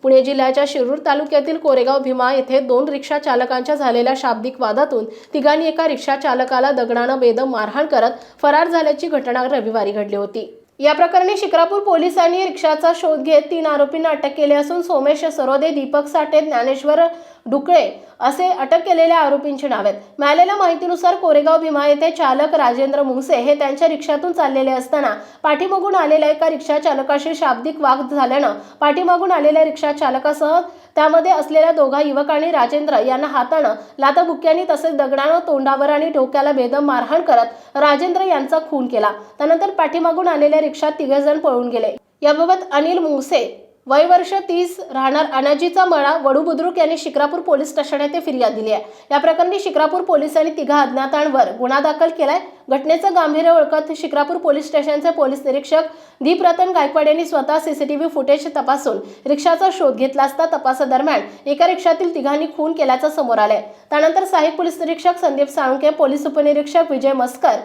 पुणे जिल्ह्याच्या शिरूर तालुक्यातील कोरेगाव भीमा येथे 2 रिक्षा चालकांच्या झालेल्या शाब्दिक वादातून तिघांनी एका रिक्षा चालकाला दगडानं बेदम मारहाण करत फरार झाल्याची घटना रविवारी घडली होती। या प्रकरणी शिक्रापूर पोलिसांनी रिक्षाचा शोध घेत 3 आरोपींना अटक केली असून सोमेश सरोदे, दीपक साठे, ज्ञानेश्वर डुकळे असे अटक केलेल्या आरोपींची नावे आहेत। मिळालेल्या माहितीनुसार कोरेगाव भीमा येथे चालक राजेंद्र मुंगसे हे त्यांच्या रिक्षातून चाललेले असताना पाठीमागून आलेल्या एका रिक्षा चालकाशी शाब्दिक वाद झाल्यानं पाठीमागून आलेल्या रिक्षा चालकासह त्यामध्ये असलेल्या दोघा युवकांनी राजेंद्र यांना हातानं, लाथाबुक्क्यांनी तसेच दगडानं तोंडावर आणि डोक्याला बेदम मारहाण करत राजेंद्र यांचा खून केला। त्यानंतर पाठीमागून आलेल्या रिक्षात 3 जण पळून गेले। याबाबत अनिल मुंगसे वय वर्ष 30 राहणार अनाजीचा मळा वडू बुद्रुक यांनी शिक्रापूर पोलीस स्टेशन येथे फिर्याद दिली आहे। या प्रकरणी शिक्रापूर पोलिसांनी 3 अज्ञातांवर गुन्हा दाखल केलाय। घटनेचं गांभीर्य ओळखत शिक्रापूर पोलीस स्टेशनचे पोलीस निरीक्षक दीपरतन गायकवाड यांनी स्वतः सीसीटीव्ही फुटेज तपासून रिक्षाचा शोध घेतला असता तपासादरम्यान एका रिक्षातील 3घांनी खून केल्याचं समोर आलंय। त्यानंतर सहाय्यक पोलीस निरीक्षक संदीप साळुंके, पोलीस उपनिरीक्षक विजय मस्कर,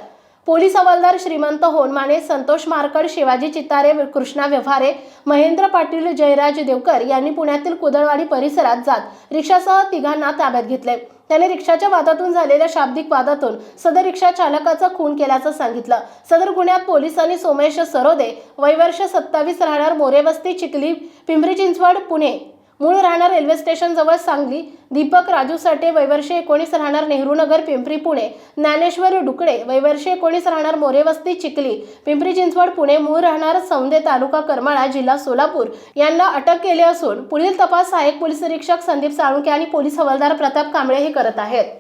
पोलीस हवालदार श्रीमंत होनमाने, संतोष मारकड, शिवाजी चितारे, कृष्णा व्यवहारे, महेंद्र पाटील, जयराज देवकर यांनी पुण्यातील कुदळवाडी परिसरात जात रिक्षासह 3घांना ताब्यात घेतले। त्याने रिक्षाच्या वादातून झालेल्या शाब्दिक वादातून सदर रिक्षा चालकाचा खून केल्याचं सांगितलं। सदर गुन्ह्यात पोलिसांनी सोमेश सरोदे वय वर्ष 27 राहणार मोरेवस्ती चिखली पिंपरी चिंचवड पुणे मूळ राहणार रेल्वे स्टेशन जवळ सांगली, दीपक राजू साठे वय वर्ष 19 राहणार नेहरू नगर पिंपरी पुणे, ज्ञानेश्वर डुकळे वय वर्ष 19 राहणार मोरेवस्ती चिखली पिंपरी चिंचवड पुणे मूळ राहणार सौंदे तालुका करमाळा जिल्हा सोलापूर यांना अटक केली असून पुढील तपास सहाय्यक पोलीस निरीक्षक संदीप साळुंके आणि पोलीस हवालदार प्रताप कांबळे हे करत आहेत।